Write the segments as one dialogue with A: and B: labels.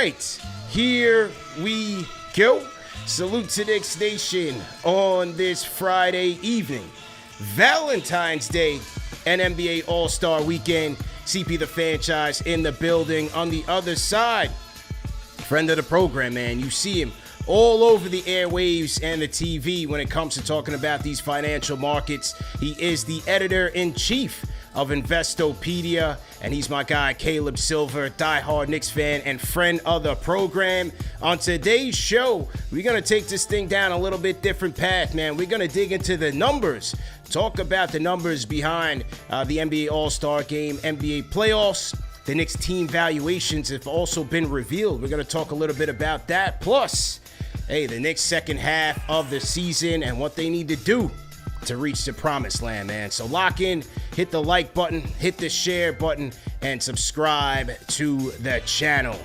A: right, here we go. Salute to Knicks Nation on this Friday evening. Valentine's Day and NBA All-Star Weekend. CP the franchise in the building. On the other side, friend of the program, man. You see him all over the airwaves and the TV when it comes to talking about these financial markets. He is the editor-in-chief of Investopedia, and he's my guy, Caleb Silver, diehard Knicks fan and friend of the program. On today's show, we're going to take this thing down a little bit different path, man. We're going to dig into the numbers, talk about the numbers behind the NBA All-Star Game, NBA playoffs. The Knicks team valuations have also been revealed. We're going to talk a little bit about that. Plus, hey, the Knicks' second half of the season and what they need to do to reach the promised land, man. So lock in, hit the like button, hit the share button, and subscribe to the channel.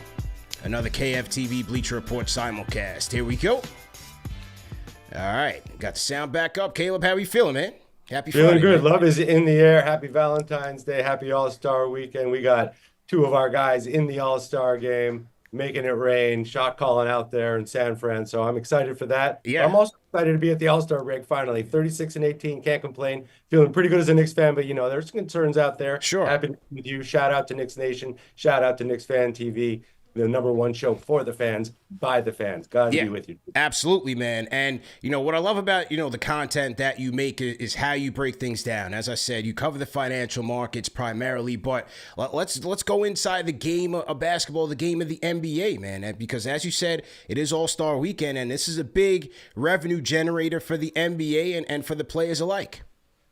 A: Another KFTV Bleacher Report simulcast. Here we go. All right, got the sound back up. Caleb, how are you feeling, man? Happy Friday.
B: Feeling good.
A: Man.
B: Love is in the air. Happy Valentine's Day. Happy All-Star Weekend. We got two of our guys in the All-Star game, making it rain, shot calling out there in San Fran. So I'm excited for that.
A: Yeah.
B: I'm also excited to be at the All-Star break finally. 36-18, can't complain. Feeling pretty good as a Knicks fan, but, you know, there's concerns out there.
A: Sure.
B: Happy to be with you. Shout out to Knicks Nation. Shout out to KnicksFanTV, the #1 show for the fans, by the fans. God be with you.
A: Absolutely, man. And, you know, what I love about, the content that you make is how you break things down. As I said, you cover the financial markets primarily, but let's go inside the game of basketball, the game of the NBA, man. Because as you said, it is All-Star Weekend, and this is a big revenue generator for the NBA and for the players alike.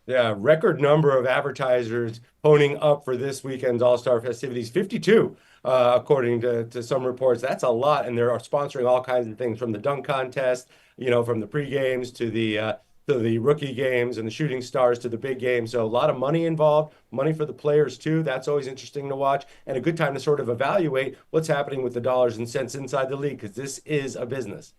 B: Yeah, record number of advertisers honing up for this weekend's All-Star festivities, 52. According to some reports. That's a lot, and they're sponsoring all kinds of things, from the dunk contest, from the pre-games to the rookie games and the shooting stars to the big games. So a lot of money involved, money for the players too. That's always interesting to watch, and a good time to sort of evaluate what's happening with the dollars and cents inside the league, because this is a business.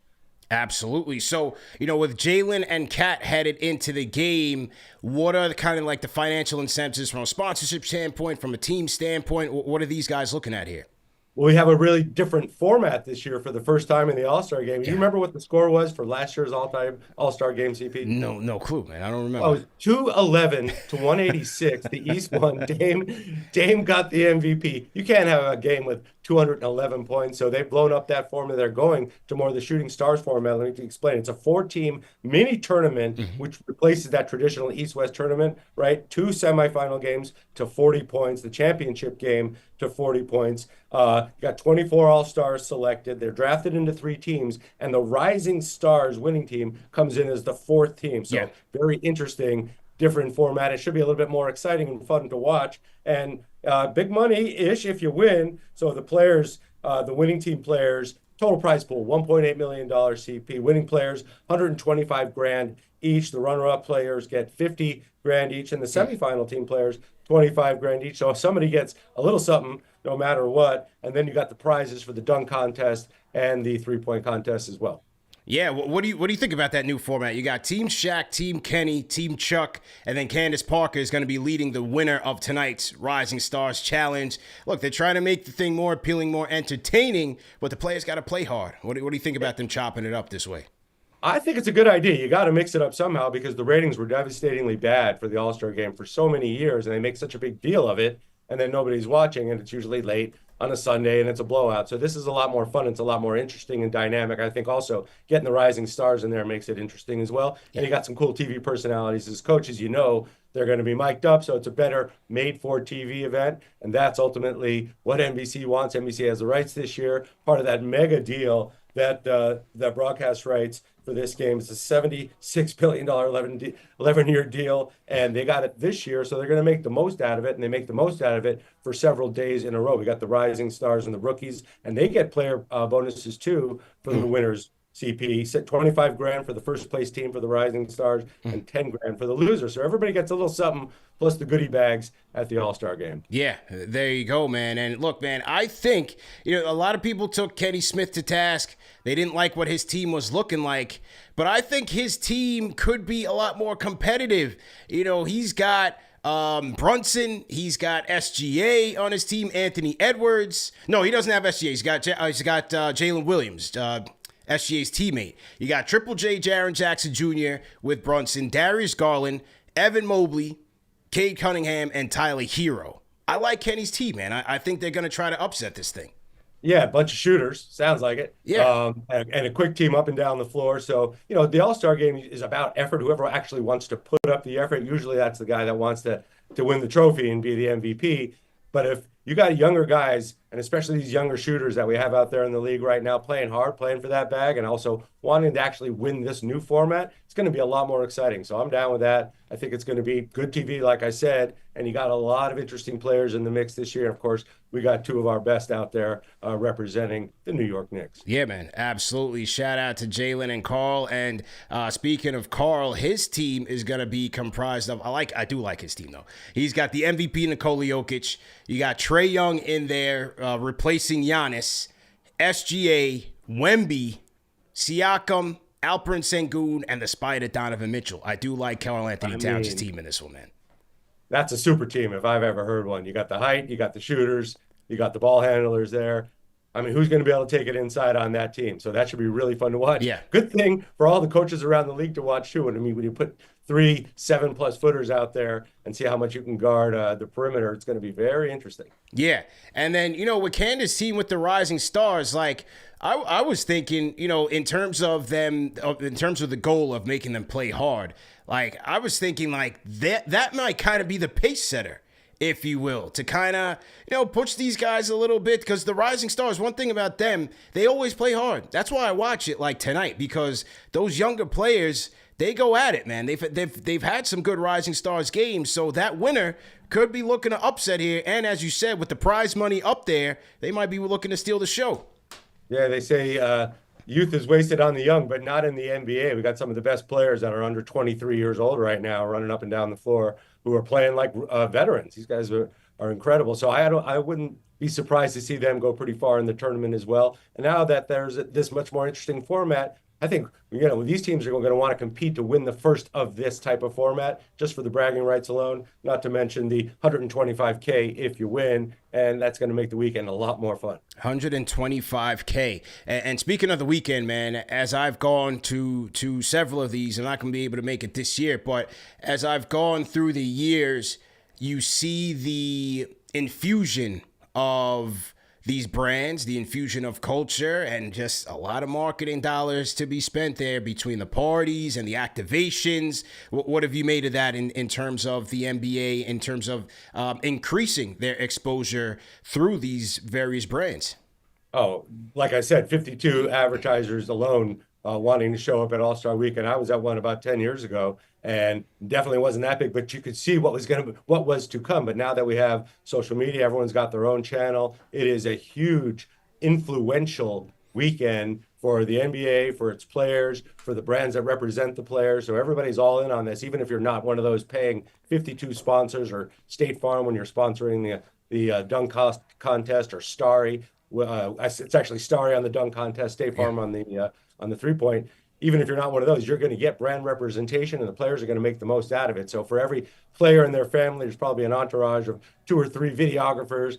A: Absolutely. So, with Jalen and Kat headed into the game, what are the financial incentives from a sponsorship standpoint, from a team standpoint? What are these guys looking at here?
B: Well, we have a really different format this year for the first time in the All-Star game. Do you remember what the score was for last year's all-time All-Star game, CP?
A: No clue, man. I don't remember.
B: Oh, 211 to 186. The East won. Dame got the MVP. You can't have a game with 211 points. So they've blown up that format. They're going to more of the shooting stars format. Let me explain. It's a 4-team mini tournament, which replaces that traditional East-West tournament, right? 2 semifinal games to 40 points. The championship game to 40 points. You got 24 All-Stars selected. They're drafted into 3 teams, and the Rising Stars winning team comes in as the 4th team. So very interesting, different format. It should be a little bit more exciting and fun to watch. And big money-ish if you win. So the players, the winning team players, total prize pool, $1.8 million CP. Winning players, $125 grand each. The runner-up players get $50 grand each, and the semifinal team players, $25 grand each. So if somebody gets a little something, no matter what, and then you got the prizes for the dunk contest and the three-point contest as well.
A: Yeah, what do you think about that new format? You got Team Shaq, Team Kenny, Team Chuck, and then Candace Parker is going to be leading the winner of tonight's Rising Stars Challenge. Look, they're trying to make the thing more appealing, more entertaining, but the players got to play hard. What do you think about them chopping it up this way?
B: I think it's a good idea. You got to mix it up somehow, because the ratings were devastatingly bad for the All-Star game for so many years, and they make such a big deal of it, and then nobody's watching, and it's usually late on a Sunday, and it's a blowout. So this is a lot more fun. It's a lot more interesting and dynamic. I think also getting the Rising Stars in there makes it interesting as well. And you got some cool TV personalities as coaches. They're going to be mic'd up, so it's a better made-for-TV event, and that's ultimately what NBC wants. NBC has the rights this year. Part of that mega deal that broadcast rights for this game is a $76 billion 11-year deal, and they got it this year, so they're going to make the most out of it, and they make the most out of it for several days in a row. We got the Rising Stars and the rookies, and they get player bonuses too for the winners. CP set 25 grand for the first place team for the Rising Stars and 10 grand for the loser. So everybody gets a little something, plus the goodie bags at the All-Star game.
A: Yeah, there you go, man. And look, man, I think, a lot of people took Kenny Smith to task. They didn't like what his team was looking like. But I think his team could be a lot more competitive. He's got Brunson, he's got SGA on his team. Anthony Edwards. No, he doesn't have SGA. He's got Jalen Williams, SGA's teammate. You got Triple J, Jaren Jackson Jr. with Brunson, Darius Garland, Evan Mobley, Cade Cunningham, and Tyler Hero. I like Kenny's team, man. I think they're going to try to upset this thing.
B: Yeah, a bunch of shooters. Sounds like it.
A: Yeah.
B: And a quick team up and down the floor. So, the All-Star game is about effort. Whoever actually wants to put up the effort, usually that's the guy that wants to win the trophy and be the MVP. But if you got younger guys, and especially these younger shooters that we have out there in the league right now, playing hard, playing for that bag, and also wanting to actually win this new format, it's going to be a lot more exciting. So I'm down with that. I think it's going to be good TV, like I said, and you got a lot of interesting players in the mix this year. And of course, we got two of our best out there representing the New York Knicks.
A: Yeah, man, absolutely. Shout out to Jalen and Carl. And speaking of Carl, his team is going to be comprised of, I do like his team, though. He's got the MVP Nikola Jokic. You got Trae Young in there replacing Giannis, SGA, Wemby, Siakam, Alperen Sengun, and the Spider Donovan Mitchell. I do like Karl Anthony Towns' team in this one, man.
B: That's a super team if I've ever heard one. You got the height, you got the shooters, you got the ball handlers there. I mean, who's going to be able to take it inside on that team? So that should be really fun to watch.
A: Yeah.
B: Good thing for all the coaches around the league to watch too. And I mean, when you put 3 7+ footers out there and see how much you can guard the perimeter, it's going to be very interesting.
A: Yeah. And then, with Candace's team with the Rising Stars, like I was thinking, in terms of them, in terms of the goal of making them play hard, like I was thinking like that might kind of be the pace setter, if you will, to kind of, push these guys a little bit, because the Rising Stars, one thing about them, they always play hard. That's why I watch it like tonight, because those younger players, they go at it, man. They've had some good Rising Stars games, so that winner could be looking to upset here. And as you said, with the prize money up there, they might be looking to steal the show.
B: Yeah, they say youth is wasted on the young, but not in the NBA. We got some of the best players that are under 23 years old right now, running up and down the floor, who are playing like veterans. These guys are incredible. So I wouldn't be surprised to see them go pretty far in the tournament as well. And now that there's this much more interesting format, I think, these teams are going to want to compete to win the first of this type of format, just for the bragging rights alone, not to mention the $125K if you win. And that's going to make the weekend a lot more fun.
A: $125K. And speaking of the weekend, man, as I've gone to several of these, I'm not going to be able to make it this year, but as I've gone through the years, you see the infusion of these brands, the infusion of culture, and just a lot of marketing dollars to be spent there between the parties and the activations. What have you made of that in terms of the NBA, in terms of increasing their exposure through these various brands?
B: Oh, like I said, 52 advertisers alone wanting to show up at All-Star Weekend. I was at one about 10 years ago, and definitely wasn't that big, but you could see what was to come. But now that we have social media, everyone's got their own channel. It is a huge, influential weekend for the NBA, for its players, for the brands that represent the players. So everybody's all in on this, even if you're not one of those paying 52 sponsors or State Farm when you're sponsoring the dunk contest, or Starry. It's actually Starry on the dunk contest, State Farm on the 3-point. Even if you're not one of those, you're going to get brand representation, and the players are going to make the most out of it. So for every player and their family, there's probably an entourage of 2 or 3 videographers,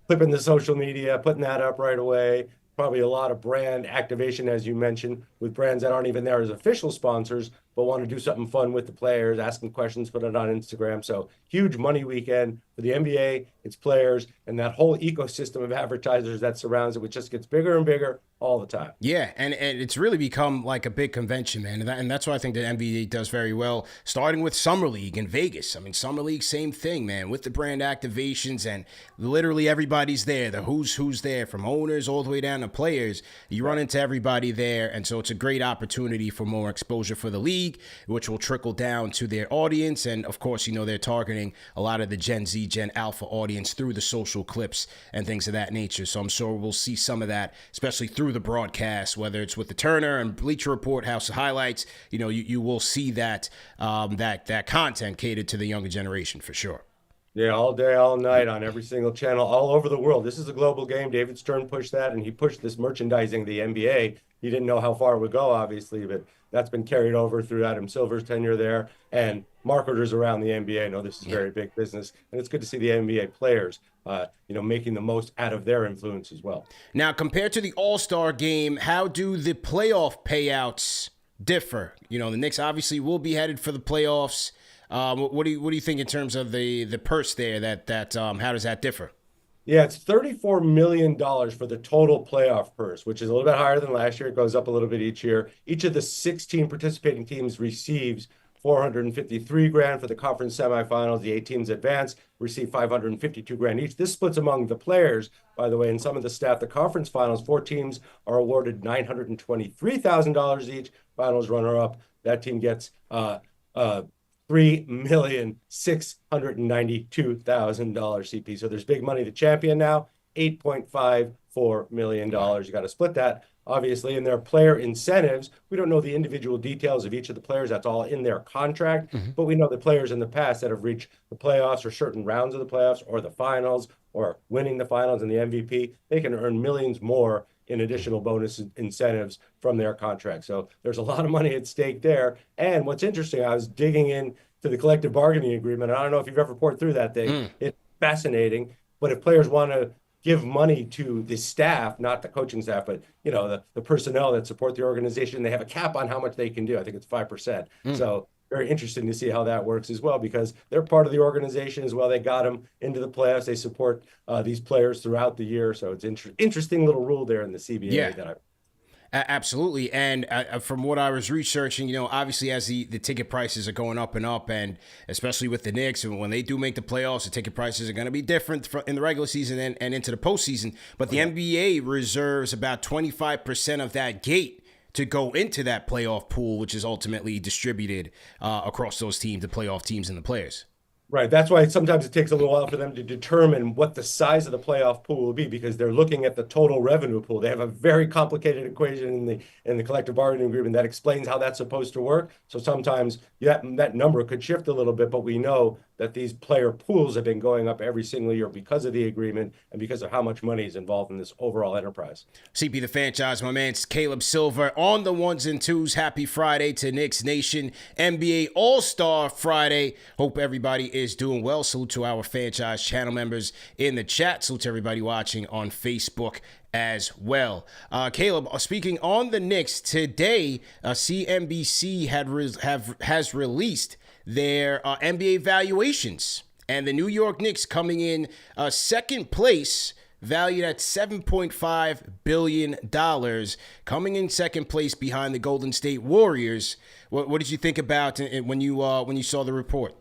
B: clipping the social media, putting that up right away. Probably a lot of brand activation, as you mentioned, with brands that aren't even there as official sponsors, but want to do something fun with the players, asking questions, put it on Instagram. So huge money weekend for the NBA, its players, and that whole ecosystem of advertisers that surrounds it, which just gets bigger and bigger all the time.
A: Yeah, and it's really become like a big convention, man. And that's what I think the NBA does very well, starting with Summer League in Vegas. I mean, Summer League, same thing, man, with the brand activations, and literally everybody's there. The who's there, from owners all the way down to players. You run into everybody there, and so it's a great opportunity for more exposure for the league, which will trickle down to their audience. And of course, they're targeting a lot of the Gen Z, Gen Alpha audience through the social clips and things of that nature. So I'm sure we'll see some of that, especially through the broadcast, whether it's with the Turner and Bleacher Report, House of Highlights. You will see that that content catered to the younger generation for sure.
B: Yeah, all day, all night on every single channel all over the world. This is a global game. David Stern pushed that, and he pushed this merchandising, the NBA. He didn't know how far it would go, obviously, but that's been carried over through Adam Silver's tenure there. And marketers around the NBA know this is
A: Yeah.
B: very big business, and it's good to see the NBA players, making the most out of their influence as well.
A: Now, compared to the All-Star game, how do the playoff payouts differ? The Knicks obviously will be headed for the playoffs. What do you think in terms of the purse there? How does that differ?
B: Yeah, it's $34 million for the total playoff purse, which is a little bit higher than last year. It goes up a little bit each year. Each of the 16 participating teams receives 453 grand for the conference semifinals. The 8 teams advance, receive 552 grand each. This splits among the players, by the way, and some of the staff. The conference finals, 4 teams are awarded $923,000 each. Finals runner-up, that team gets $3,692,000 CP. So there's big money. The champion now, $8.54 million. You got to split that, obviously. And their player incentives, we don't know the individual details of each of the players. That's all in their contract. But we know the players in the past that have reached the playoffs or certain rounds of the playoffs or the finals or winning the finals and the MVP, they can earn millions more in additional bonus incentives from their contract. So there's a lot of money at stake there. And what's interesting, I was digging in to the collective bargaining agreement. I don't know if you've ever poured through that thing. It's fascinating. But if players want to give money to the staff, not the coaching staff, but the personnel that support the organization, they have a cap on how much they can do. I think it's 5%. So very interesting to see how that works as well, because they're part of the organization as well. They got them into the playoffs. They support these players throughout the year. So it's interesting little rule there in the CBA that I.
A: Absolutely. And from what I was researching, obviously as the ticket prices are going up and up, and especially with the Knicks, and when they do make the playoffs, the ticket prices are going to be different in the regular season and into the postseason. But the NBA reserves about 25% of that gate to go into that playoff pool, which is ultimately distributed across those teams, the playoff teams and the players.
B: Right. That's why sometimes it takes a little while for them to determine what the size of the playoff pool will be, because they're looking at the total revenue pool. They have a very complicated equation in the collective bargaining agreement that explains how that's supposed to work. So sometimes that number could shift a little bit, but we know that these player pools have been going up every single year because of the agreement and because of how much money is involved in this overall enterprise.
A: CP the franchise, my man, it's Caleb Silver on the ones and twos. Happy Friday to Knicks Nation. NBA All-Star Friday. Hope everybody is doing well. Salute to our franchise channel members in the chat. Salute to everybody watching on Facebook as well. Caleb, speaking on the Knicks, today CNBC has released their NBA valuations, and the New York Knicks coming in second place, valued at $7.5 billion, coming in second place behind the Golden State Warriors. What did you think about when you saw the report?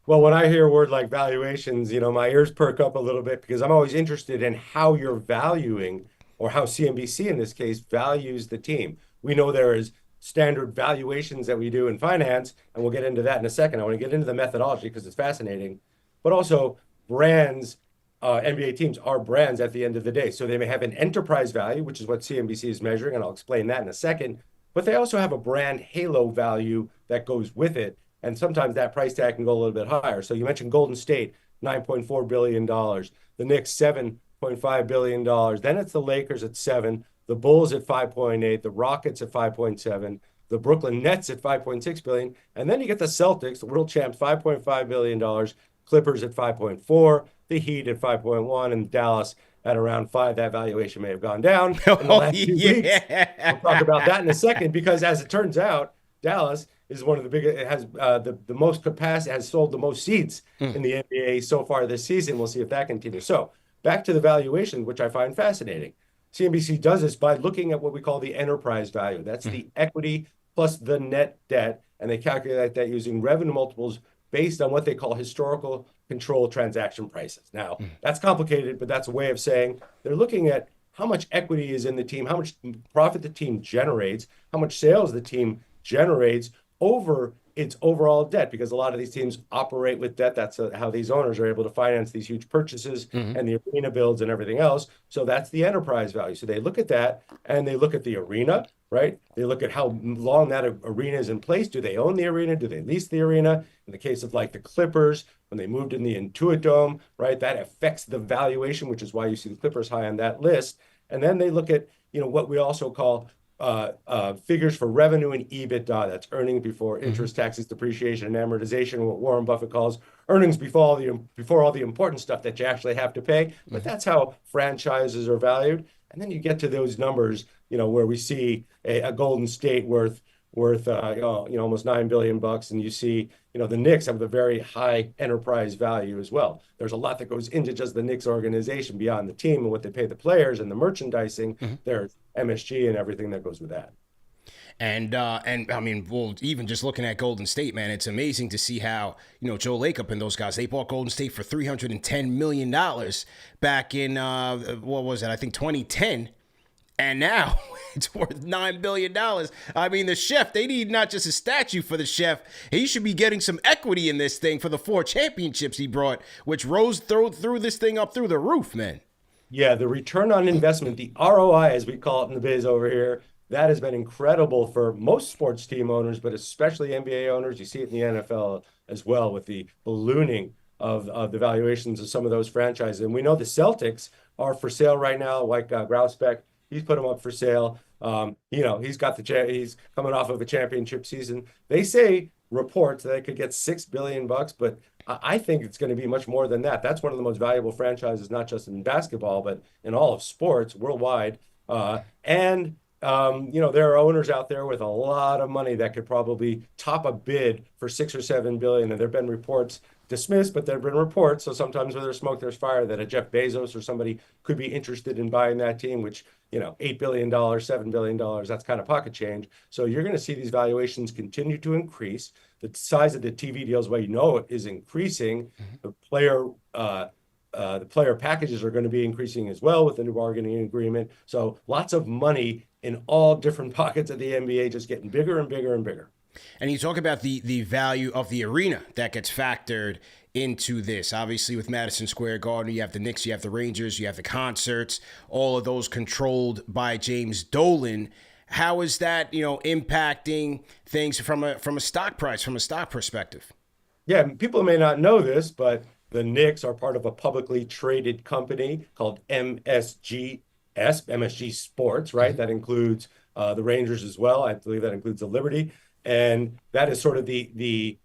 B: Well, when I hear a word like valuations, my ears perk up a little bit, because I'm always interested in how you're valuing, or how CNBC in this case values the team. We know there is standard valuations that we do in finance, and we'll get into that in a second. I want to get into the methodology because it's fascinating, but also brands, NBA teams are brands at the end of the day. So they may have an enterprise value, which is what CNBC is measuring, and I'll explain that in a second, but they also have a brand halo value that goes with it. And sometimes that price tag can go a little bit higher. So you mentioned Golden State, $9.4 billion. The Knicks, $7.5 billion. Then it's the Lakers at 7, the Bulls at 5.8, the Rockets at 5.7, the Brooklyn Nets at 5.6 billion. And then you get the Celtics, the world champs, $5.5 billion, Clippers at 5.4, the Heat at 5.1, and Dallas at around 5. That valuation may have gone down in the last few weeks. We'll talk about that in a second, because as it turns out, Dallas is one of the biggest. It has the most capacity, has sold the most seats in the NBA so far this season. We'll see if that continues. So back to the valuation, which I find fascinating. CNBC does this by looking at what we call the enterprise value. That's the equity plus the net debt, and they calculate that using revenue multiples based on what they call historical control transaction prices. Now, that's complicated, but that's a way of saying they're looking at how much equity is in the team, how much profit the team generates, how much sales the team generates over its overall debt, because a lot of these teams operate with debt. That's how these owners are able to finance these huge purchases and the arena builds and everything else. So that's the enterprise value. So they look at that, and they look at the arena, right? They look at how long that arena is in place. Do they own the arena? Do they lease the arena? In the case of like the Clippers, when they moved in the Intuit Dome, right? That affects the valuation, which is why you see the Clippers high on that list. And then they look at, what we also call figures for revenue and EBITDA. That's earnings before interest, taxes, depreciation, and amortization, what Warren Buffett calls earnings before all the important stuff that you actually have to pay. But that's how franchises are valued. And then you get to those numbers, where we see a Golden State worth almost $9 billion, and you see the Knicks have a very high enterprise value as well. There's a lot that goes into just the Knicks organization beyond the team and what they pay the players and the merchandising. There's MSG and everything that goes with that.
A: And I mean, well, even just looking at Golden State, man, it's amazing to see how, Joe Lacob and those guys, they bought Golden State for $310 million back in, what was it? I think 2010. And now it's worth $9 billion. I mean, the chef, they need not just a statue for the chef. He should be getting some equity in this thing for the 4 championships he brought, which rose through this thing up through the roof, man.
B: Yeah, the return on investment, the ROI, as we call it in the biz over here, that has been incredible for most sports team owners, but especially NBA owners. You see it in the NFL as well with the ballooning of the valuations of some of those franchises. And we know the Celtics are for sale right now, like Grousbeck. He's put them up for sale. He's coming off of a championship season. They say reports that they could get $6 billion, but I think it's going to be much more than that. That's one of the most valuable franchises, not just in basketball, but in all of sports worldwide. There are owners out there with a lot of money that could probably top a bid for 6 or 7 billion. And there have been reports dismissed, but there have been reports. So sometimes where there's smoke, there's fire, that a Jeff Bezos or somebody could be interested in buying that team, which, $8 billion, $7 billion, that's kind of pocket change. So you're going to see these valuations continue to increase. The size of the TV deals, is increasing. The player packages are going to be increasing as well with the new bargaining agreement. So lots of money in all different pockets of the NBA, just getting bigger and bigger and bigger.
A: And you talk about the value of the arena that gets factored into this. Obviously, with Madison Square Garden, you have the Knicks, you have the Rangers, you have the concerts, all of those controlled by James Dolan. How is that, impacting things from a stock price, from a stock perspective?
B: Yeah, people may not know this, but the Knicks are part of a publicly traded company called MSG Sports, right? That includes the Rangers as well. I believe that includes the Liberty. And that is sort of the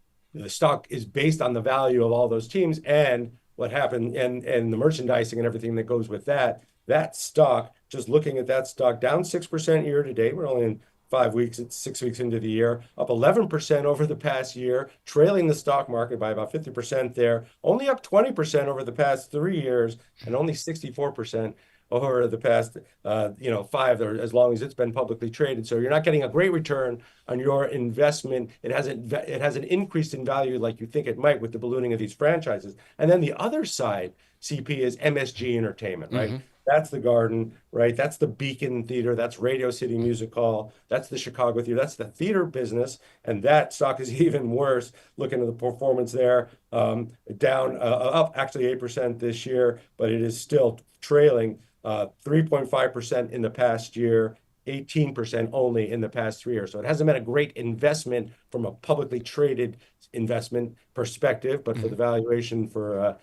B: stock is based on the value of all those teams and what happened and the merchandising and everything that goes with that. That stock, just looking at that stock, down 6% year to date. We're only in 5 weeks, it's 6 weeks into the year, up 11% over the past year, trailing the stock market by about 50% there, only up 20% over the past 3 years, and only 64% over the past, 5, or as long as it's been publicly traded. So you're not getting a great return on your investment. It hasn't increased in value like you think it might with the ballooning of these franchises. And then the other side, CP, is MSG Entertainment, right? That's the Garden, right? That's the Beacon Theater. That's Radio City Music Hall. That's the Chicago Theater. That's the theater business. And that stock is even worse. Looking at the performance there, down, up actually 8% this year, but it is still trailing 3.5% in the past year, 18% only in the past 3 years. So it hasn't been a great investment from a publicly traded investment perspective, but for the valuation for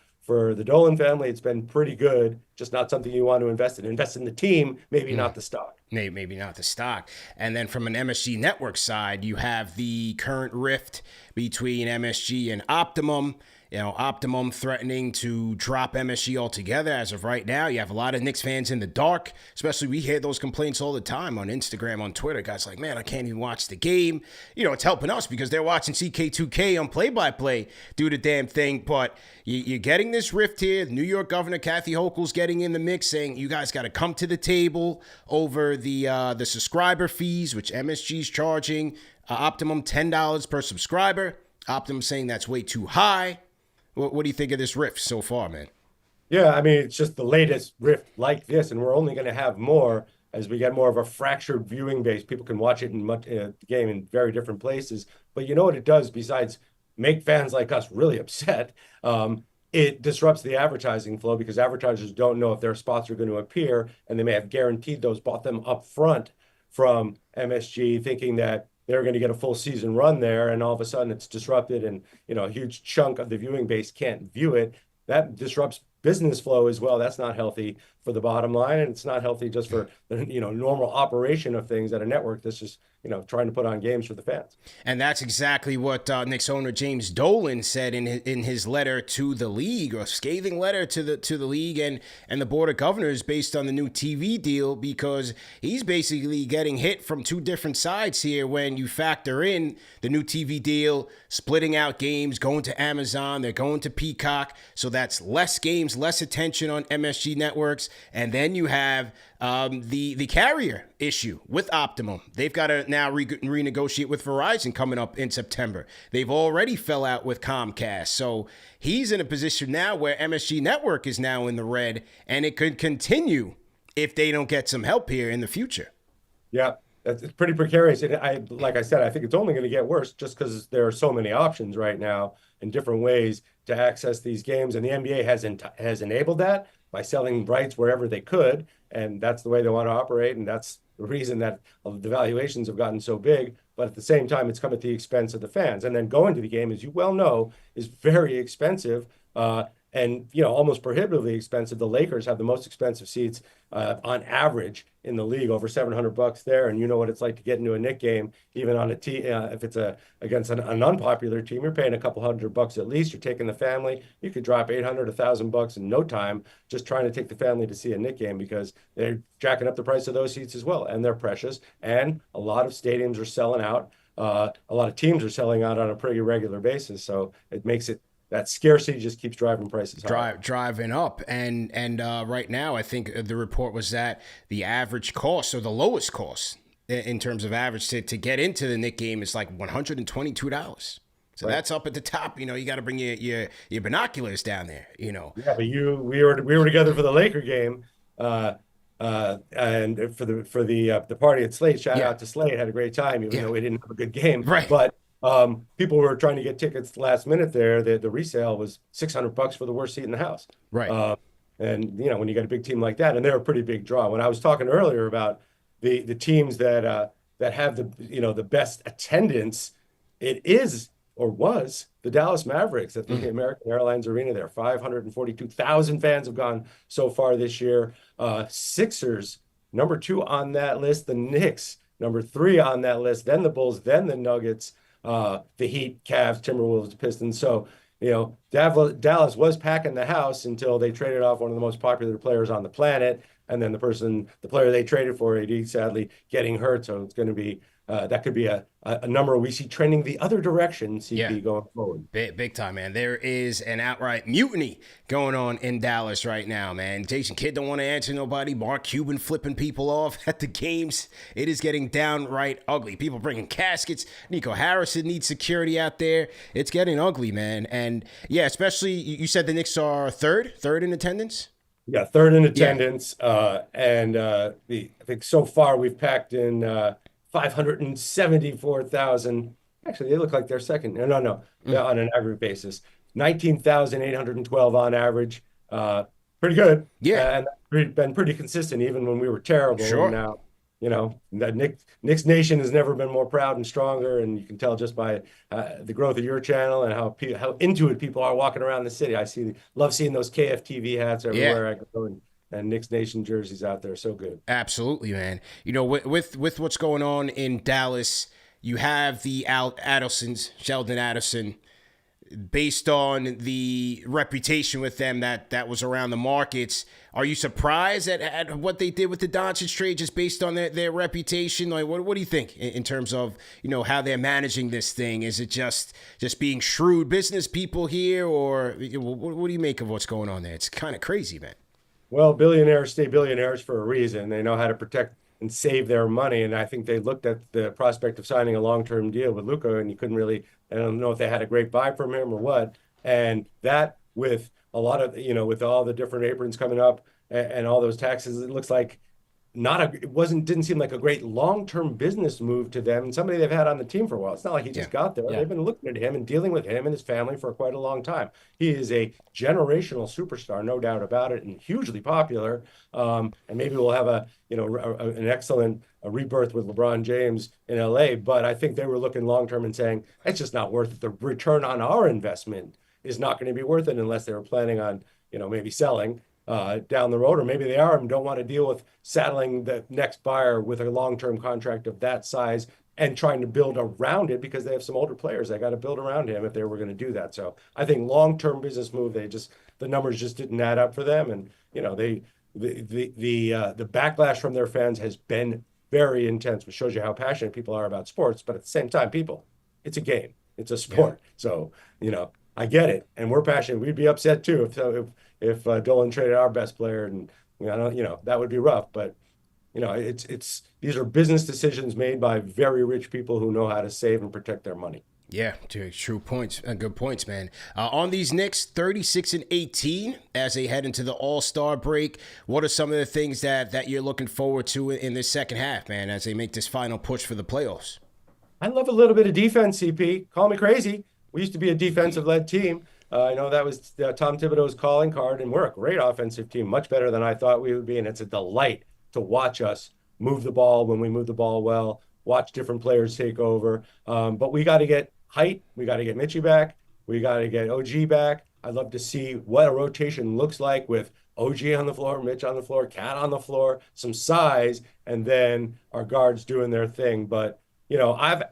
B: the Dolan family, it's been pretty good, just not something you want to invest in. Invest in the team, maybe not the stock.
A: Maybe not the stock. And then from an MSG network side, you have the current rift between MSG and Optimum. Optimum threatening to drop MSG altogether as of right now. You have a lot of Knicks fans in the dark, especially we hear those complaints all the time on Instagram, on Twitter. Guys like, man, I can't even watch the game. It's helping us because they're watching CK2K on play-by-play, do the damn thing. But you're getting this rift here. The New York Governor Kathy Hochul's getting in the mix, saying you guys got to come to the table over the subscriber fees, which MSG's charging Optimum $10 per subscriber. Optimum saying that's way too high. What do you think of this rift so far, man?
B: Yeah, I mean, it's just the latest rift like this, and we're only going to have more as we get more of a fractured viewing base. People can watch it in the game in very different places. But you know what it does besides make fans like us really upset? It disrupts the advertising flow because advertisers don't know if their spots are going to appear, and they may have guaranteed those, bought them up front from MSG, thinking that they're going to get a full season run there, and all of a sudden it's disrupted, and a huge chunk of the viewing base can't view it. That disrupts business flow as well. That's not healthy for the bottom line, and it's not healthy just for the normal operation of things at a network that's just trying to put on games for the fans.
A: And that's exactly what Knicks owner James Dolan said in his letter to the league, or scathing letter to the league and the board of governors based on the new TV deal, because he's basically getting hit from two different sides here when you factor in the new TV deal, splitting out games, going to Amazon, they're going to Peacock, so that's less games, less attention on MSG networks, and then you have the carrier issue with Optimum. They've got to now renegotiate with Verizon coming up in September. They've already fell out with Comcast. So he's in a position now where MSG Network is now in the red, and it could continue if they don't get some help here in the future.
B: Yeah, it's pretty precarious. And like I said, I think it's only going to get worse just because there are so many options right now in different ways to access these games. And the NBA has enabled that by selling rights wherever they could. And that's the way they want to operate. And that's the reason that the valuations have gotten so big. But at the same time, it's come at the expense of the fans. And then going to the game, as you well know, is very expensive. And almost prohibitively expensive. The Lakers have the most expensive seats on average in the league, over $700 there. And you know what it's like to get into a Knicks game, even on a team. If it's against an unpopular team, you're paying a couple $100 at least. You're taking the family. You could drop $800, $1,000 in no time just trying to take the family to see a Knicks game, because they're jacking up the price of those seats as well, and they're precious. And a lot of stadiums are selling out. A lot of teams are selling out on a pretty regular basis. So it makes it. That scarcity just keeps driving prices high.
A: Driving up. And right now, I think the report was that the average cost, or the lowest cost in terms of average to get into the Knicks game, is like $122. So right. That's up at the top. You got to bring your binoculars down there. Yeah,
B: but we were together for the Laker game, and for the party at Slate. Shout out to Slate. Had a great time, even though we didn't have a good game.
A: Right.
B: But people were trying to get tickets last minute there. The resale was $600 for the worst seat in the house.
A: Right.
B: And when you got a big team like that, and they're a pretty big draw. When I was talking earlier about the teams that have the best attendance, it is or was the Dallas Mavericks at the American Airlines Arena there. 542,000 fans have gone so far this year. Sixers, number 2 on that list. The Knicks, number 3 on that list. Then the Bulls, then the Nuggets. The Heat, Cavs, Timberwolves, Pistons. So, Dallas was packing the house until they traded off one of the most popular players on the planet. And then the player they traded for, AD, sadly getting hurt. So it's going to be, that could be a number we see trending the other direction, CP, going forward.
A: Big time, man. There is an outright mutiny going on in Dallas right now, man. Jason Kidd don't want to answer nobody. Mark Cuban flipping people off at the games. It is getting downright ugly. People bringing caskets. Nico Harrison needs security out there. It's getting ugly, man. And yeah, especially, you said the Knicks are third in attendance?
B: Yeah, third in attendance. Yeah. I think so far we've packed in 574,000. Actually, they look like they're second. No. They're on an aggregate basis. 19,812 on average. Pretty good.
A: Yeah.
B: And been pretty consistent even when we were terrible.
A: Sure.
B: And now, the Knicks Nation has never been more proud and stronger. And you can tell just by the growth of your channel and how into it people are walking around the city. Love seeing those KFTV hats everywhere I go, and Knicks Nation jerseys out there. So good.
A: Absolutely, man. With what's going on in Dallas, you have the Sheldon Addisons, based on the reputation with them that was around the markets. Are you surprised at what they did with the Doncic trade, just based on their reputation? Like, what do you think in terms of how they're managing this thing? Is it just being shrewd business people here, or what do you make of what's going on there? It's kind of crazy, man.
B: Well, billionaires stay billionaires for a reason. They know how to protect and save their money. And I think they looked at the prospect of signing a long-term deal with Luka, and you couldn't really, I don't know if they had a great buy from him or what. And that, with a lot of, with all the different aprons coming up and all those taxes, it looks like didn't seem like a great long-term business move to them, and somebody they've had on the team for a while. It's not like he just got there. They've been looking at him and dealing with him and his family for quite a long time. He is a generational superstar, no doubt about it, and hugely popular. And maybe we'll have an excellent rebirth with LeBron James in LA. But I think they were looking long-term and saying it's just not worth it. The return on our investment is not going to be worth it unless they were planning on, maybe selling down the road, or maybe they are and don't want to deal with saddling the next buyer with a long-term contract of that size and trying to build around it because they have some older players. They got to build around him if they were going to do that. So I think long-term business move, the numbers just didn't add up for them. And, the backlash from their fans has been very intense, which shows you how passionate people are about sports. But at the same time, it's a game, it's a sport. Yeah. So, I get it, and we're passionate. We'd be upset too if Dolan traded our best player, and that would be rough. But these are business decisions made by very rich people who know how to save and protect their money.
A: Yeah, true points. Good points, man. On these Knicks, 36-18 as they head into the All-Star break. What are some of the things that you're looking forward to in this second half, man, as they make this final push for the playoffs?
B: I love a little bit of defense, CP. Call me crazy. We used to be a defensive-led team. I know that was Tom Thibodeau's calling card, and we're a great offensive team, much better than I thought we would be, and it's a delight to watch us move the ball when we move the ball well, watch different players take over. But we got to get height. We got to get Mitchie back. We got to get OG back. I'd love to see what a rotation looks like with OG on the floor, Mitch on the floor, Cat on the floor, some size, and then our guards doing their thing. But I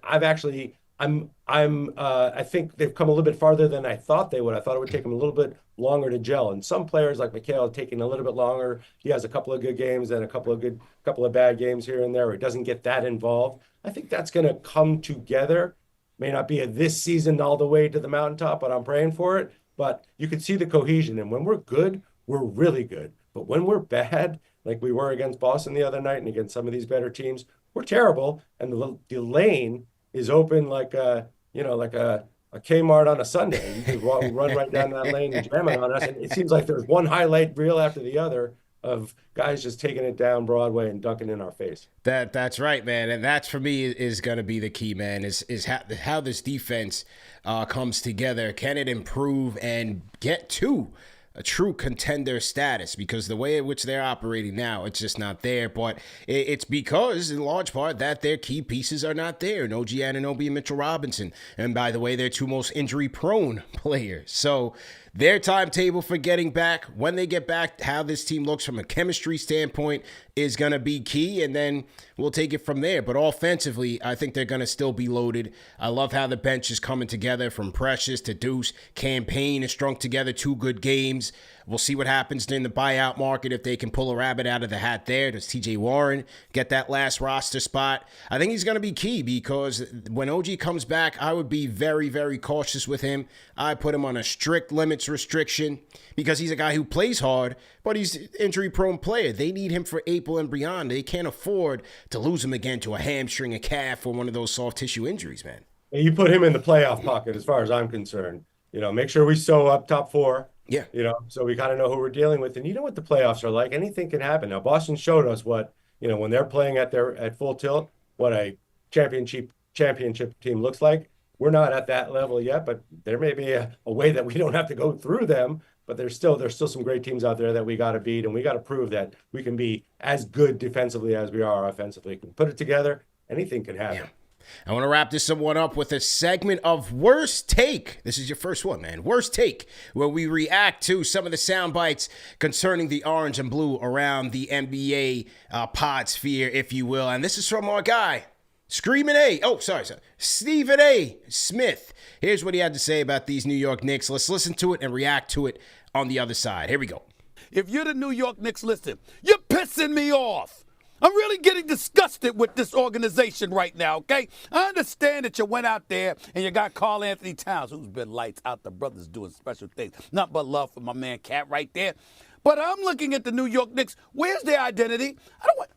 B: think they've come a little bit farther than I thought they would. I thought it would take them a little bit longer to gel. And some players like Mikal are taking a little bit longer. He has a couple of good games and a couple of bad games here and there where he doesn't get that involved. I think that's going to come together. May not be this season all the way to the mountaintop, but I'm praying for it. But you can see the cohesion. And when we're good, we're really good. But when we're bad, like we were against Boston the other night and against some of these better teams, we're terrible. And the lane is open like a Kmart on a Sunday. You can run right down that lane and jam it on us. And it seems like there's one highlight reel after the other of guys just taking it down Broadway and dunking in our face.
A: That's right, man. And that's, for me, is going to be the key, man, is how this defense comes together. Can it improve and get to a true contender status? Because the way in which they're operating now, it's just not there. But it's because, in large part, that their key pieces are not there. And OG Anunoby and Mitchell Robinson. And by the way, they're two most injury-prone players. So their timetable for getting back, when they get back, how this team looks from a chemistry standpoint is going to be key, and then we'll take it from there. But offensively, I think they're going to still be loaded. I love how the bench is coming together from Precious to Deuce. Campaign has strung together 2 good games. We'll see what happens during the buyout market if they can pull a rabbit out of the hat there. Does TJ Warren get that last roster spot? I think he's going to be key because when OG comes back, I would be very, very cautious with him. I put him on a strict limits restriction because he's a guy who plays hard, but he's an injury-prone player. They need him for April and beyond. They can't afford to lose him again to a hamstring, a calf, or one of those soft tissue injuries, man.
B: You put him in the playoff pocket as far as I'm concerned. Make sure we sew up top 4.
A: Yeah.
B: So we kind of know who we're dealing with. And you know what the playoffs are like. Anything can happen. Now, Boston showed us what, when they're playing at full tilt, what a championship team looks like. We're not at that level yet, but there may be a way that we don't have to go through them. But there's still some great teams out there that we got to beat, and we got to prove that we can be as good defensively as we are offensively. We can put it together. Anything can happen.
A: Yeah. I want to wrap this one up with a segment of Worst Take. This is your first one, man. Worst Take, where we react to some of the sound bites concerning the orange and blue around the NBA pod sphere, if you will. And this is from our guy, Stephen A. Smith. Here's what he had to say about these New York Knicks. Let's listen to it and react to it on the other side. Here we go.
C: If you're the New York Knicks, listen, you're pissing me off. I'm really getting disgusted with this organization right now, okay? I understand that you went out there and you got Karl Anthony Towns, who's been lights out. The brother's doing special things. Not but love for my man Cat right there. But I'm looking at the New York Knicks. Where's their identity?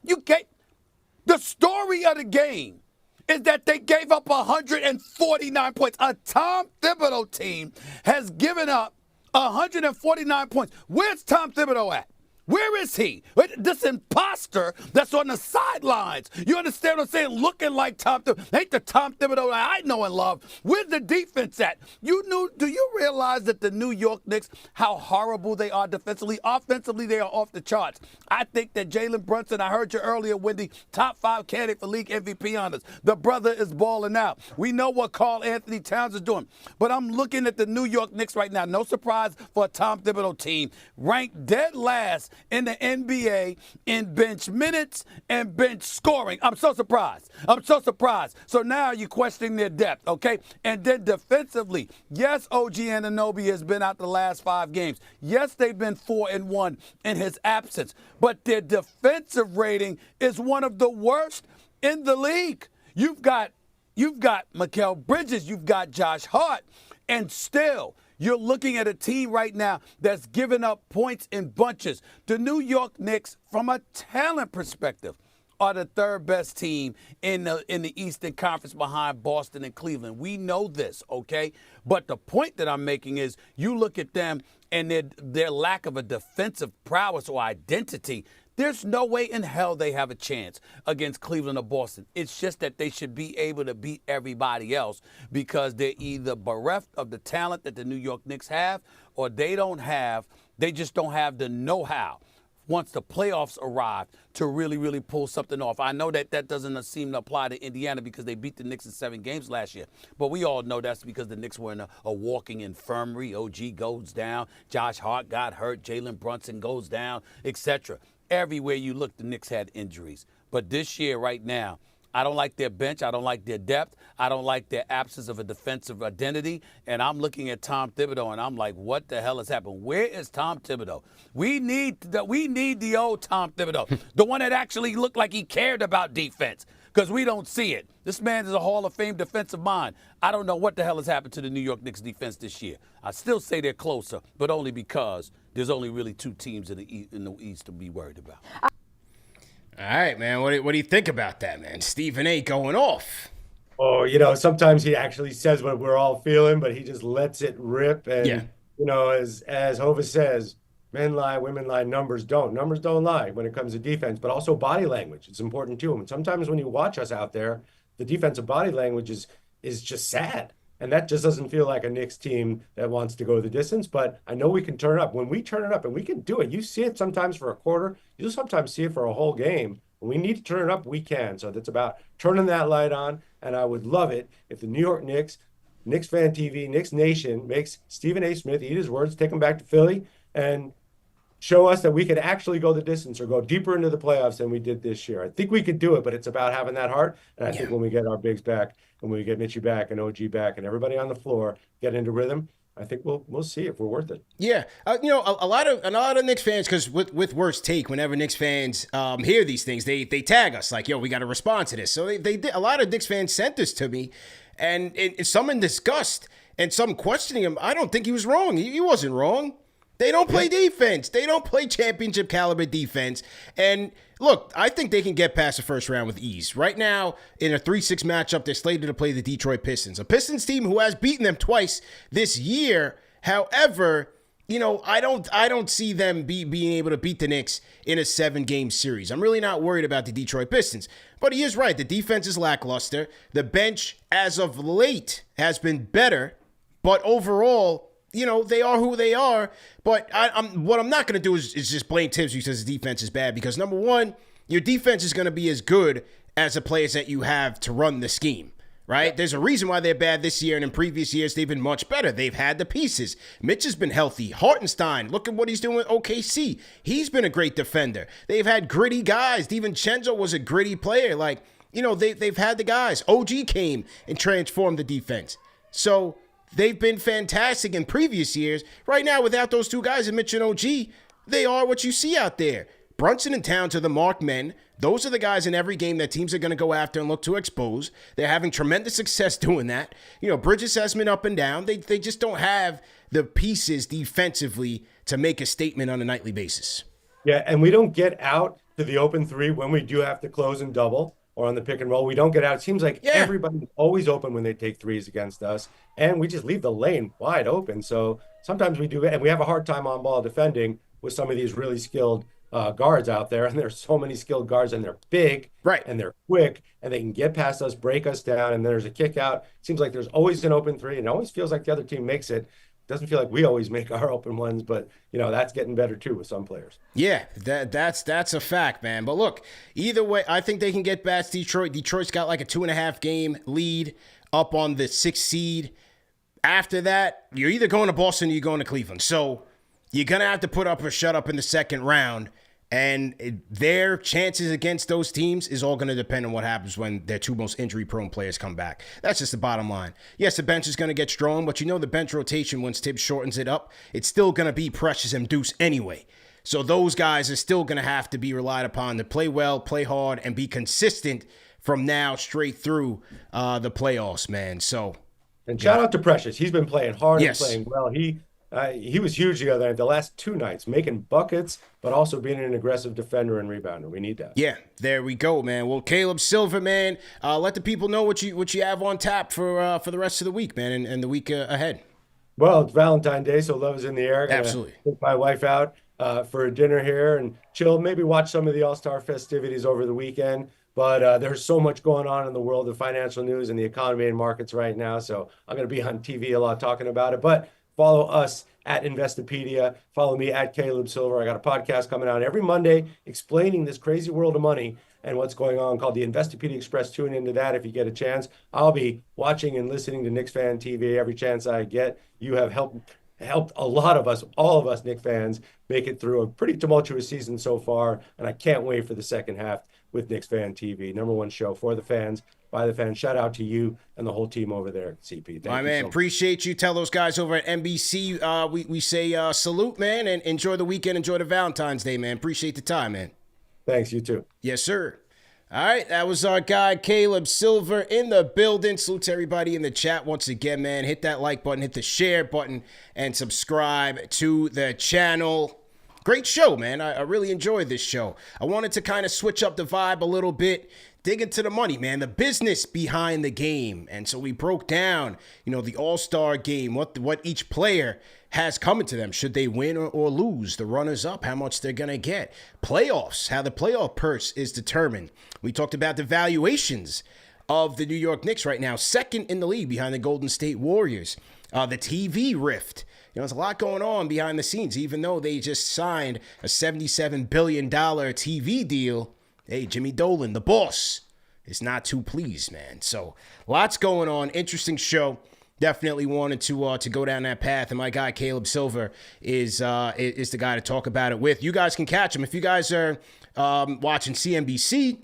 C: The story of the game is that they gave up 149 points. A Tom Thibodeau team has given up 149 points. Where's Tom Thibodeau at? Where is he? This imposter that's on the sidelines. You understand what I'm saying? Looking like Tom Thibodeau. Ain't the Tom Thibodeau that I know and love. Where's the defense at? Do you realize that the New York Knicks, how horrible they are defensively? Offensively, they are off the charts. I think that Jalen Brunson, I heard you earlier, Wendy, top 5 candidate for league MVP honors. The brother is balling out. We know what Karl Anthony Towns is doing. But I'm looking at the New York Knicks right now. No surprise for a Tom Thibodeau team. Ranked dead last in the NBA in bench minutes and bench scoring. I'm so surprised. So now you're questioning their depth, okay? And then defensively, yes, OG Anunoby has been out the last 5 games. Yes, they've been 4-1 in his absence. But their defensive rating is one of the worst in the league. You've got Mikal Bridges, you've got Josh Hart, and still you're looking at a team right now that's giving up points in bunches. The New York Knicks, from a talent perspective, are the 3rd best team in the Eastern Conference behind Boston and Cleveland. We know this, okay? But the point that I'm making is you look at them and their lack of a defensive prowess or identity. There's no way in hell they have a chance against Cleveland or Boston. It's just that they should be able to beat everybody else because they're either bereft of the talent that the New York Knicks have or they just don't have the know-how once the playoffs arrive to really, really pull something off. I know that doesn't seem to apply to Indiana because they beat the Knicks in 7 games last year. But we all know that's because the Knicks were in a walking infirmary. OG goes down. Josh Hart got hurt. Jalen Brunson goes down, etc. Everywhere you look, the Knicks had injuries. But this year, right now, I don't like their bench. I don't like their depth. I don't like their absence of a defensive identity. And I'm looking at Tom Thibodeau, and I'm like, what the hell has happened? Where is Tom Thibodeau? We need the old Tom Thibodeau, the one that actually looked like he cared about defense, because we don't see it. This man is a Hall of Fame defensive mind. I don't know what the hell has happened to the New York Knicks defense this year. I still say they're closer, but only because there's only really 2 teams in the East to be worried about.
A: All right, man. What do you think about that, man? Stephen A. going off.
B: Oh, sometimes he actually says what we're all feeling, but he just lets it rip. And, as Hova says, men lie, women lie, numbers don't. Numbers don't lie when it comes to defense, but also body language. It's important too. And sometimes when you watch us out there, the defensive body language is just sad. And that just doesn't feel like a Knicks team that wants to go the distance. But I know we can turn it up. When we turn it up, and we can do it, you see it sometimes for a quarter. You sometimes see it for a whole game. When we need to turn it up, we can. So that's about turning that light on. And I would love it if the New York Knicks, KnicksFanTV, Knicks Nation makes Stephen A. Smith eat his words, take him back to Philly, and show us that we could actually go the distance or go deeper into the playoffs than we did this year. I think we could do it, but it's about having that heart. And I think when we get our bigs back, and when we get Mitchie back and OG back and everybody on the floor get into rhythm, I think we'll see if we're worth it.
A: Yeah, a lot of Knicks fans, because with Worst Take, whenever Knicks fans hear these things, they tag us like, yo, we got to respond to this. So they did. A lot of Knicks fans sent this to me, and some in disgust and some questioning him. I don't think he was wrong. He wasn't wrong. They don't play defense. They don't play championship caliber defense. And look, I think they can get past the first round with ease. Right now, in a 3-6 matchup, they're slated to play the Detroit Pistons, a Pistons team who has beaten them twice this year. However, I don't see them being able to beat the Knicks in a 7-game series. I'm really not worried about the Detroit Pistons. But he is right. The defense is lackluster. The bench, as of late, has been better. But overall, they are who they are. But what I'm not going to do is just blame Tibbs because his defense is bad. Because, number one, your defense is going to be as good as the players that you have to run the scheme, right? Yeah. There's a reason why they're bad this year, and in previous years, they've been much better. They've had the pieces. Mitch has been healthy. Hartenstein, look at what he's doing with OKC. He's been a great defender. They've had gritty guys. DiVincenzo was a gritty player. They've had the guys. OG came and transformed the defense. So they've been fantastic in previous years. Right now, without those 2 guys, Mitch and OG, they are what you see out there. Brunson and Towns are the marked men. Those are the guys in every game that teams are going to go after and look to expose. They're having tremendous success doing that. Bridges has been up and down. They just don't have the pieces defensively to make a statement on a nightly basis.
B: Yeah, and we don't get out to the open 3 when we do have to close and double. Or on the pick and roll, we don't get out. It seems like everybody's always open when they take threes against us, and we just leave the lane wide open. So sometimes we do it, and we have a hard time on ball defending. with some of these really skilled guards out there. And there's so many skilled guards, and they're big,
A: Right.
B: and they're quick, and they can get past us, break us down, and there's a kick out. Seems like there's always an open three, and it always feels like the other team makes it. Doesn't feel like we always make our open ones, but that's getting better too with some players.
A: Yeah, that's a fact, man. But look, either way, I think they can get past Detroit. Detroit's got like a 2.5 game lead up on the 6th seed. After that, you're either going to Boston or you're going to Cleveland. So you're going to have to put up or shut up in the second round. And their chances against those teams is all going to depend on what happens when their two most injury-prone players come back. That's just the bottom line. Yes, the bench is going to get strong, but the bench rotation, once Tibbs shortens it up, it's still going to be Precious and Deuce anyway. So those guys are still going to have to be relied upon to play well, play hard, and be consistent from now straight through the playoffs, man. So,
B: and shout out to Precious. He's been playing hard
A: Yes.
B: and playing well. He was huge the other night, the last 2 nights, making buckets, but also being an aggressive defender and rebounder. We need that.
A: Yeah, there we go, man. Well, Caleb Silver, man, let the people know what you have on tap for the rest of the week, man, and the week ahead.
B: Well, it's Valentine's Day, so love is in the air.
A: Absolutely.
B: Take my wife out for a dinner here and chill, maybe watch some of the All-Star festivities over the weekend. But there's so much going on in the world of financial news and the economy and markets right now, so I'm going to be on TV a lot talking about it. But follow us at Investopedia. Follow me at Caleb Silver. I got a podcast coming out every Monday explaining this crazy world of money and what's going on called the Investopedia Express. Tune into that if you get a chance. I'll be watching and listening to KnicksFanTV every chance I get. You have helped a lot of us, all of us Knicks fans, make it through a pretty tumultuous season so far, and I can't wait for the second half with KnicksFanTV. #1 show for the fans, by the fans. Shout out to you and the whole team over there at CP. Thank you,
A: man, appreciate you. Tell those guys over at NBC, we say salute, man, and enjoy the weekend. Enjoy the Valentine's Day, man. Appreciate the time, man.
B: Thanks, you too.
A: Yes, sir. All right, that was our guy, Caleb Silver, in the building. Salute to everybody in the chat once again, man. Hit that like button, hit the share button, and subscribe to the channel. Great show, man. I really enjoyed this show. I wanted to kind of switch up the vibe a little bit, dig into the money, man, the business behind the game. And so we broke down, the All-Star game, what each player has coming to them. Should they win or lose? The runners-up, how much they're going to get. Playoffs, how the playoff purse is determined. We talked about the valuations of the New York Knicks right now, second in the league behind the Golden State Warriors. The TV rift. There's a lot going on behind the scenes, even though they just signed a $77 billion TV deal. Hey, Jimmy Dolan, the boss, is not too pleased, man. So lots going on. Interesting show. Definitely wanted to go down that path, and my guy Caleb Silver is the guy to talk about it with. You guys can catch him if you guys are watching CNBC,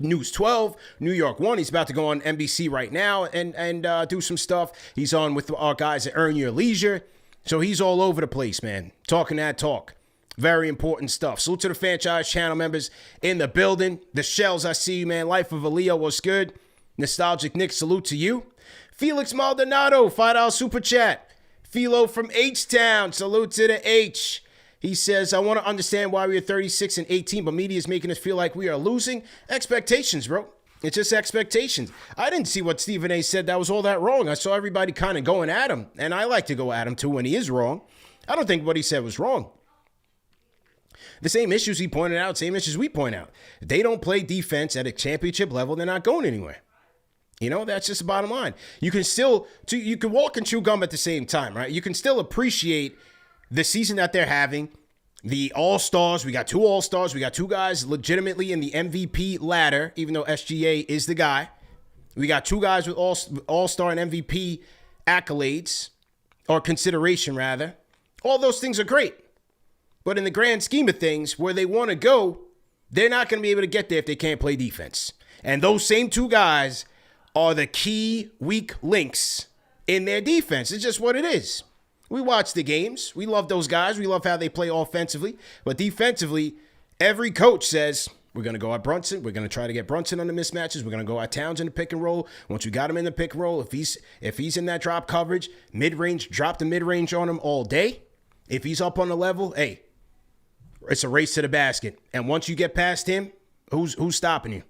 A: News 12, New York 1. He's about to go on NBC right now and do some stuff. He's on with our guys at Earn Your Leisure, so he's all over the place, man. Talking that talk. Very important stuff. Salute to the franchise channel members in the building. The Shells, I see you, man. Life of a Leo was good. Nostalgic Nick, salute to you. Felix Maldonado, $5 super chat. Philo from H-Town, salute to the H. He says, I want to understand why we are 36 and 18, but media is making us feel like we are losing. Expectations, bro. It's just expectations. I didn't see what Stephen A. said that was all that wrong. I saw everybody kind of going at him, and I like to go at him too when he is wrong. I don't think what he said was wrong. The same issues he pointed out, same issues we point out. If they don't play defense at a championship level, they're not going anywhere. That's just the bottom line. You can walk and chew gum at the same time, right? You can still appreciate the season that they're having. The All-Stars, we got 2 All-Stars. We got 2 guys legitimately in the MVP ladder, even though SGA is the guy. We got 2 guys with All-Star and MVP accolades, or consideration, rather. All those things are great. But in the grand scheme of things, where they want to go, they're not going to be able to get there if they can't play defense. And those same 2 guys are the key weak links in their defense. It's just what it is. We watch the games. We love those guys. We love how they play offensively. But defensively, every coach says, we're going to go at Brunson. We're going to try to get Brunson on the mismatches. We're going to go at Towns in the pick and roll. Once we got him in the pick and roll, if he's in that drop coverage, mid-range, drop the mid-range on him all day. If he's up on the level, hey, it's a race to the basket. And once you get past him, who's stopping you?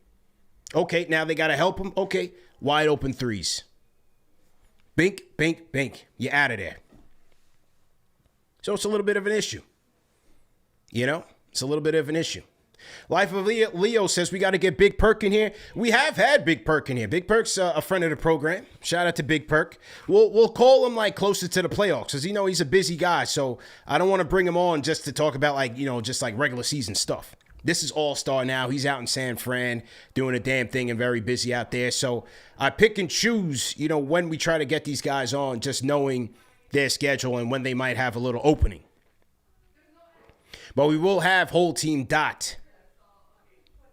A: Okay, now they got to help him. Okay, wide open threes. Bink, bink, bink. You're out of there. So it's a little bit of an issue. It's a little bit of an issue. Life of Leo says we got to get Big Perk in here. We have had Big Perk in here. Big Perk's a friend of the program. Shout out to Big Perk. We'll call him like closer to the playoffs because he's a busy guy. So I don't want to bring him on just to talk about just like regular season stuff. This is All-Star now. He's out in San Fran doing a damn thing and very busy out there. So I pick and choose, when we try to get these guys on, just knowing their schedule and when they might have a little opening. But we will have Whole Team Dot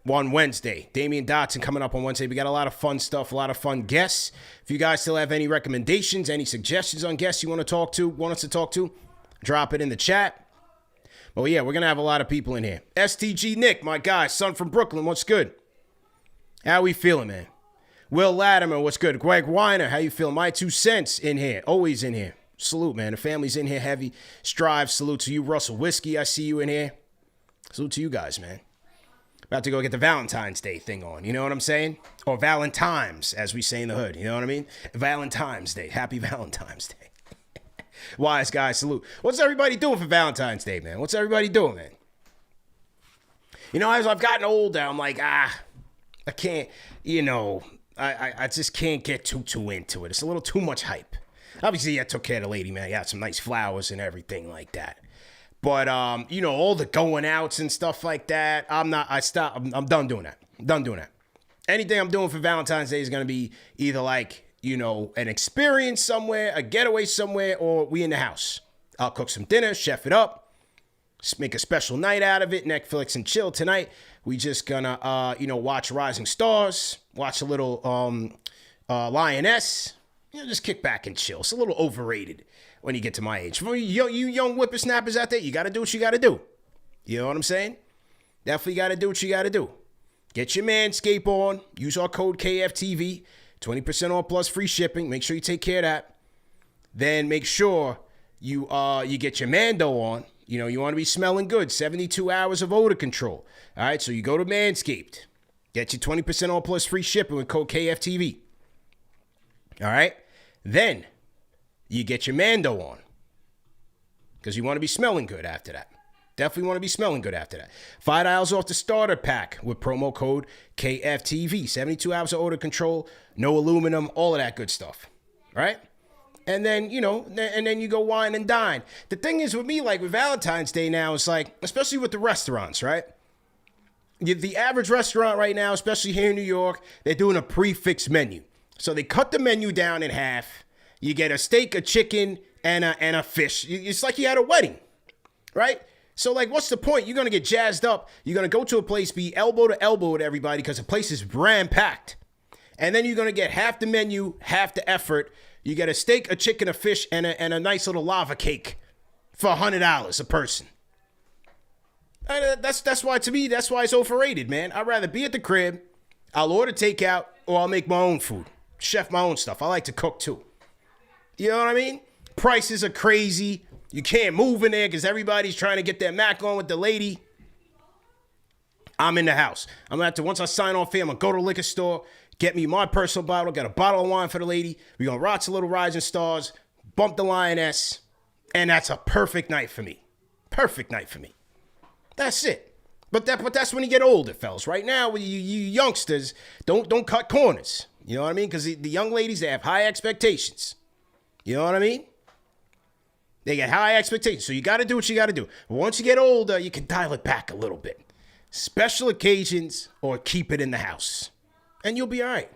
A: on Wednesday. Damian Dotson coming up on Wednesday. We got a lot of fun stuff, a lot of fun guests. If you guys still have any recommendations, any suggestions on guests you want us to talk to, drop it in the chat. But yeah, we're going to have a lot of people in here. STG Nick, my guy, son from Brooklyn, what's good? How we feeling, man? Will Latimer, what's good? Greg Weiner, how you feeling? My 2 cents in here, always in here. Salute, man. The family's in here heavy. Strive, salute to you. Russell Whiskey, I see you in here. Salute to you guys, man. About to go get the Valentine's Day thing on, you know what I'm saying? Or Valentine's, as we say in the hood, you know what I mean? Valentine's Day. Happy Valentine's Day. Wise guys, salute. What's everybody doing for Valentine's Day, man? What's everybody doing, man? As I've gotten older, I'm like, I can't, I just can't get too into it. It's a little too much hype. Obviously, I took care of the lady, man. I got some nice flowers and everything like that. But, all the going outs and stuff like that, I'm done doing that. I'm done doing that. Anything I'm doing for Valentine's Day is going to be either like, an experience somewhere, a getaway somewhere, or we in the house. I'll cook some dinner, chef it up, make a special night out of it, Netflix and chill tonight. We just gonna, watch Rising Stars, watch a little Lioness, just kick back and chill. It's a little overrated when you get to my age. For you young whippersnappers out there, you got to do what you got to do. You know what I'm saying? Definitely got to do what you got to do. Get your Manscaped on. Use our code KFTV. 20% off plus free shipping. Make sure you take care of that. Then make sure you get your Mando on. You want to be smelling good. 72 hours of odor control. All right, so you go to Manscaped. Get your 20% off plus free shipping with code KFTV. All right? Then you get your Mando on because you want to be smelling good after that. Definitely want to be smelling good after that. $5 off the starter pack with promo code KFTV. 72 hours of odor control, no aluminum, all of that good stuff. Right? And then, and then you go wine and dine. The thing is with me, like with Valentine's Day now, it's like, especially with the restaurants, right? The average restaurant right now, especially here in New York, they're doing a prefix menu. So they cut the menu down in half. You get a steak, a chicken, and a fish. It's like you had a wedding, right? So, like, what's the point? You're going to get jazzed up. You're going to go to a place, be elbow to elbow with everybody because the place is brand-packed. And then you're going to get half the menu, half the effort. You get a steak, a chicken, a fish, and a nice little lava cake for $100 a person. That's why, to me, that's why it's overrated, man. I'd rather be at the crib. I'll order takeout, or I'll make my own food. Chef my own stuff. I like to cook, too. You know what I mean? Prices are crazy. You can't move in there because everybody's trying to get their Mac on with the lady. I'm in the house. I'm going to have to, once I sign off here, I'm going to go to the liquor store, get me my personal bottle, get a bottle of wine for the lady. We're going to watch a little Rising Stars, bump the Lioness, and that's a perfect night for me. Perfect night for me. That's it. But that's when you get older, fellas. Right now, you youngsters, don't cut corners. You know what I mean? Because the young ladies, they have high expectations. You know what I mean? They get high expectations, so you got to do what you got to do. But once you get older, you can dial it back a little bit. Special occasions or keep it in the house. And you'll be all right.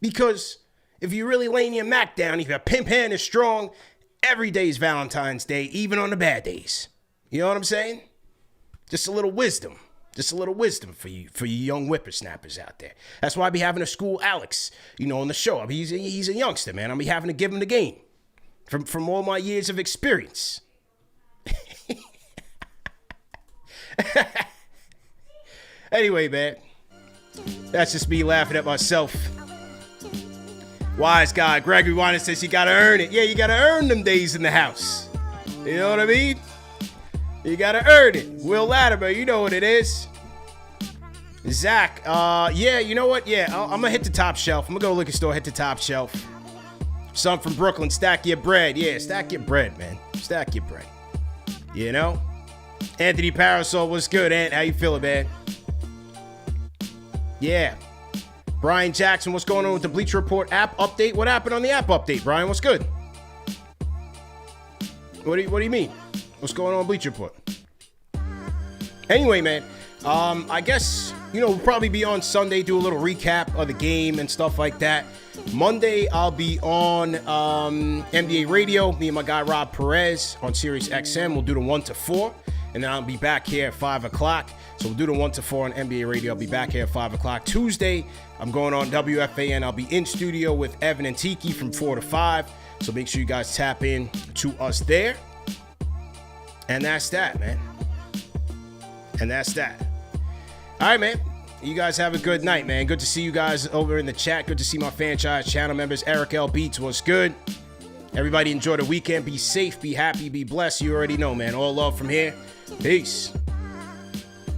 A: Because if you're really laying your Mac down, if your pimp hand is strong, every day is Valentine's Day, even on the bad days. You know what I'm saying? Just a little wisdom. Just a little wisdom for you young whippersnappers out there. That's why I be having to school Alex, on the show. I mean, he's a youngster, man. I'll be having to give him the game. From all my years of experience. Anyway, man. That's just me laughing at myself. Wise guy, Gregory Weiner says you gotta earn it. Yeah, you gotta earn them days in the house. You know what I mean? You gotta earn it. Will Latimer, you know what it is. Zach, yeah, you know what? Yeah, I'm gonna hit the top shelf. I'm gonna go to the liquor store, hit the top shelf. Son from Brooklyn, stack your bread. Yeah, stack your bread, man. Stack your bread. Anthony Parasol, what's good, Ant? How you feeling, man? Yeah. Brian Jackson, what's going on with the Bleacher Report app update? What happened on the app update, Brian? What's good? What do you mean? What's going on Bleacher Report? Anyway, man, I guess, we'll probably be on Sunday, do a little recap of the game and stuff like that. Monday, I'll be on NBA Radio, me and my guy Rob Perez on Sirius XM. We'll do the 1 to 4, and then I'll be back here at 5 o'clock. So we'll do the 1 to 4 on NBA Radio. I'll be back here at 5 o'clock. Tuesday, I'm going on WFAN. I'll be in studio with Evan and Tiki from 4 to 5. So make sure you guys tap in to us there. And that's that, man. And that's that. All right, man. You guys have a good night, man. Good to see you guys over in the chat. Good to see my franchise channel members. Eric L. Beats, what's good? Everybody enjoy the weekend. Be safe, be happy, be blessed. You already know, man. All love from here. Peace.